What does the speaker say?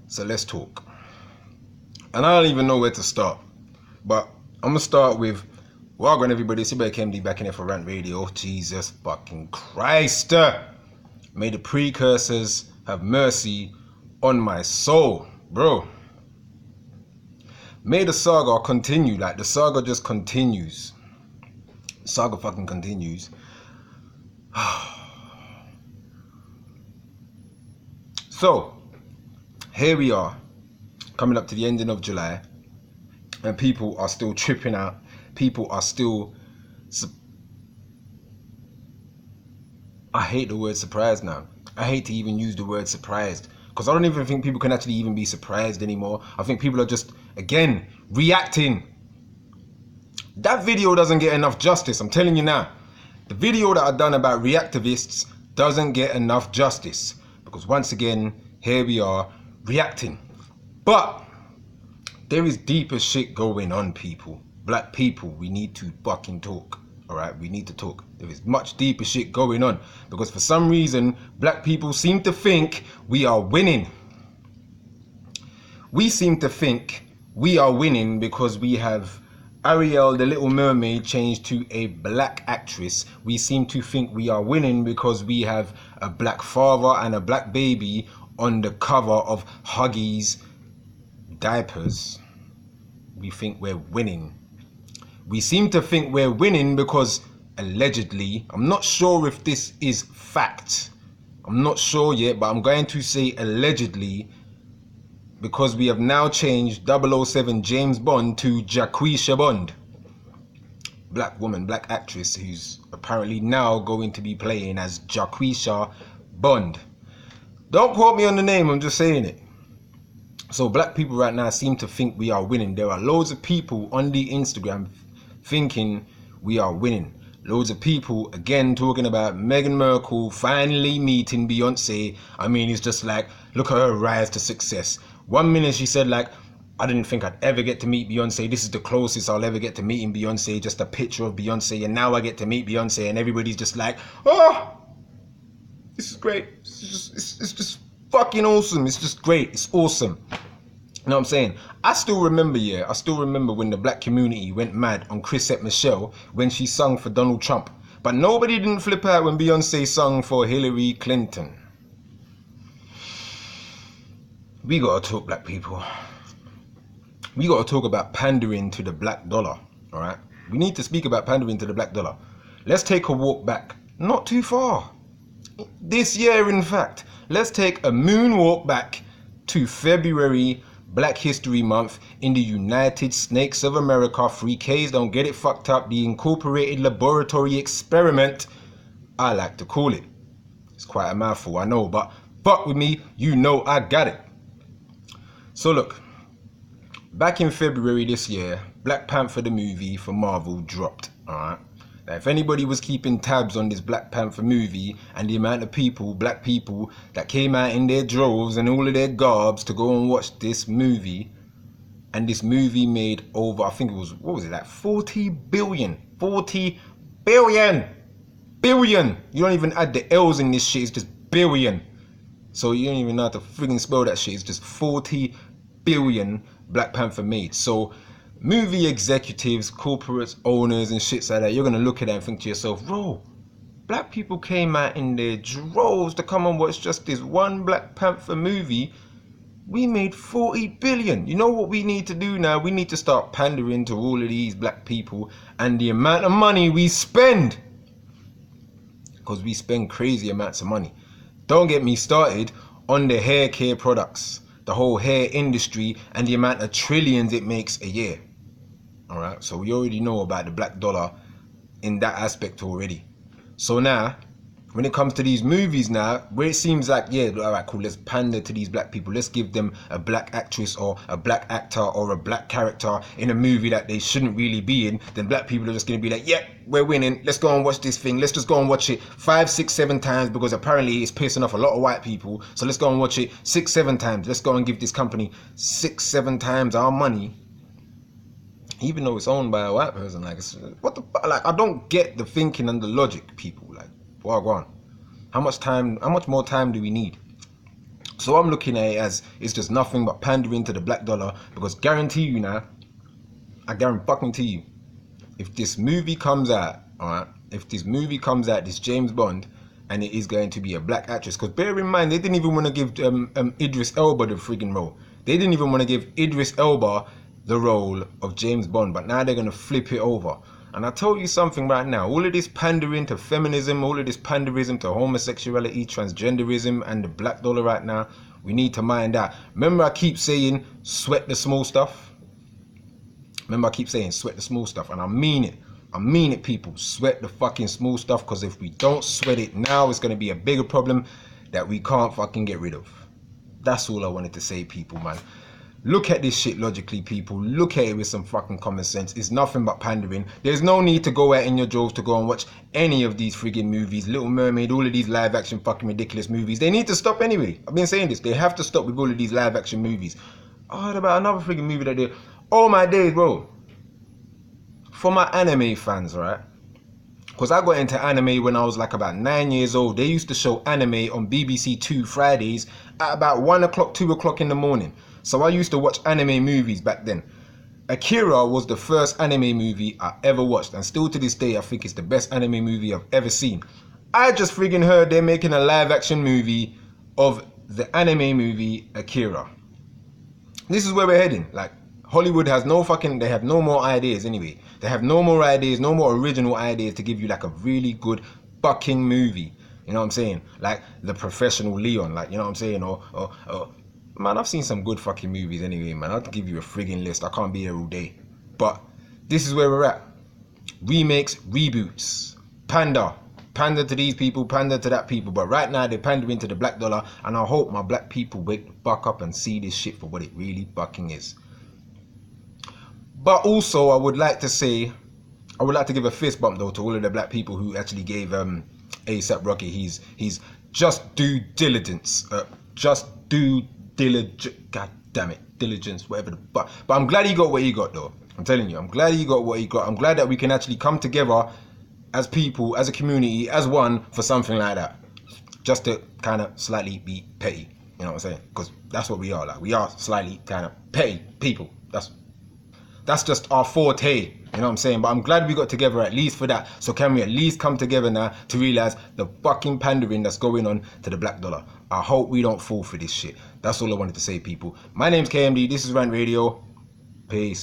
So let's talk. And I don't even know where to start. But I'm going to start with, welcome everybody, it's your boy KMD back in here for Rant Radio. Jesus fucking Christ. May the precursors have mercy on my soul. Bro. May the saga continue. Like, the saga just continues. The saga fucking continues. So, here we are, coming up to the ending of July, and people are still tripping out. People are still... I hate the word surprised now. I hate to even use the word surprised, because I don't even think people can actually even be surprised anymore. I think people are just, again, reacting. That video doesn't get enough justice, I'm telling you now. The video that I've done about reactivists doesn't get enough justice. Because once again, here we are, reacting. But there is deeper shit going on, people. Black people, we need to fucking talk. Alright, we need to talk. There is much deeper shit going on. Because for some reason, black people seem to think we are winning. We seem to think we are winning because we have Ariel, the Little Mermaid, changed to a black actress. We seem to think we are winning because we have a black father and a black baby on the cover of Huggies diapers. We think we're winning. We seem to think we're winning because allegedly, I'm not sure if this is fact. I'm not sure yet, but I'm going to say allegedly, because we have now changed 007 James Bond to Jaquisha Bond. Black woman, black actress, who's apparently now going to be playing as Jaquisha Bond. Don't quote me on the name, I'm just saying it. So black people right now seem to think we are winning. There are loads of people on the Instagram thinking we are winning. Loads of people, again, talking about Meghan Markle finally meeting Beyonce. I mean, it's just like, look at her rise to success. 1 minute she said, like, I didn't think I'd ever get to meet Beyonce. This is the closest I'll ever get to meeting Beyonce. Just a picture of Beyonce. And now I get to meet Beyonce. And everybody's just like, oh, this is great. It's just fucking awesome. It's just great. It's awesome. You know what I'm saying? I still remember when the black community went mad on Chrisette Michelle when she sung for Donald Trump. But nobody didn't flip out when Beyonce sung for Hillary Clinton. We gotta talk, black people. We gotta talk about pandering to the black dollar, alright? We need to speak about pandering to the black dollar. Let's take a walk back, not too far. This year, in fact, let's take a moonwalk back to February, Black History Month in the United Snakes of America. 3Ks, don't get it fucked up. The Incorporated Laboratory Experiment, I like to call it. It's quite a mouthful, I know, but fuck with me, you know I got it. So look, back in February this year, Black Panther the movie for Marvel dropped, alright? Now if anybody was keeping tabs on this Black Panther movie and the amount of people, black people, that came out in their droves and all of their garbs to go and watch this movie, and this movie made over, I think it was, what was it, like 40 billion. 40 billion! Billion! You don't even add the L's in this shit, it's just billion. So you don't even know how to friggin' spell that shit. It's just 40 billion Black Panther made. So movie executives, corporate owners and shits like that, you're gonna look at that and think to yourself, bro, black people came out in their droves to come and watch just this one Black Panther movie. We made 40 billion. You know what we need to do now? We need to start pandering to all of these black people and the amount of money we spend. Because we spend crazy amounts of money. Don't get me started on the hair care products, the whole hair industry and the amount of trillions it makes a year. Alright, so we already know about the black dollar in that aspect already. So now, when it comes to these movies now, where it seems like, yeah, alright, cool, let's pander to these black people. Let's give them a black actress or a black actor or a black character in a movie that they shouldn't really be in. Then black people are just going to be like, yeah, we're winning. Let's go and watch this thing. Let's just go and watch it 5, 6, 7 times because apparently it's pissing off a lot of white people. So let's go and watch it 6, 7 times. Let's go and give this company 6, 7 times our money. Even though it's owned by a white person. Like, what the fuck? Like, I don't get the thinking and the logic, people. Like, well, go on. How much more time do we need? So I'm looking at it as it's just nothing but pandering to the black dollar, because guarantee you now, I guarantee you, if this movie comes out, alright, if this movie comes out, this James Bond, and it is going to be a black actress, because bear in mind, they didn't even want to give Idris Elba the friggin' role. They didn't even want to give Idris Elba the role of James Bond, but now they're going to flip it over. And I tell you something right now, all of this pandering to feminism, all of this panderism to homosexuality, transgenderism, and the black dollar right now, we need to mind that. Remember I keep saying, sweat the small stuff? Remember I keep saying, sweat the small stuff, and I mean it. I mean it, people. Sweat the fucking small stuff, because if we don't sweat it now, it's going to be a bigger problem that we can't fucking get rid of. That's all I wanted to say, people, man. Look at this shit logically, people. Look at it with some fucking common sense. It's nothing but pandering. There's no need to go out in your droves to go and watch any of these friggin' movies. Little Mermaid, all of these live action fucking ridiculous movies. They need to stop anyway. I've been saying this. They have to stop with all of these live action movies. I heard about another friggin' movie that they... Oh my days, bro. For my anime fans, right? Because I got into anime when I was like about 9 years old. They used to show anime on BBC 2 Fridays at about 1 o'clock, 2 o'clock in the morning. So I used to watch anime movies back then. Akira was the first anime movie I ever watched, and still to this day I think it's the best anime movie I've ever seen. I just friggin' heard they're making a live action movie of the anime movie Akira. This is where we're heading. Like, Hollywood has no fucking, they have no more ideas anyway. They have no more ideas, no more original ideas to give you like a really good fucking movie. You know what I'm saying? Like The Professional Leon, like, you know what I'm saying? Or man, I've seen some good fucking movies anyway, man. I'll give you a friggin' list. I can't be here all day. But this is where we're at. Remakes, reboots. Pander to these people, pander to that people. But right now they're pandering to the black dollar, and I hope my black people wake the fuck up and see this shit for what it really fucking is. But also, I would like to say, I would like to give a fist bump though to all of the black people who actually gave ASAP Rocky he's just due diligence, God damn it, diligence, whatever the but I'm glad he got what he got though. I'm telling you, I'm glad he got what he got. I'm glad that we can actually come together as people, as a community, as one for something like that. Just to kind of slightly be petty, you know what I'm saying? Because that's what we are, like we are slightly kind of petty people. That's just our forte, you know what I'm saying? But I'm glad we got together at least for that. So can we at least come together now to realize the fucking pandering that's going on to the black dollar? I hope we don't fall for this shit. That's all I wanted to say, people. My name's KMD. This is Rant Radio. Peace.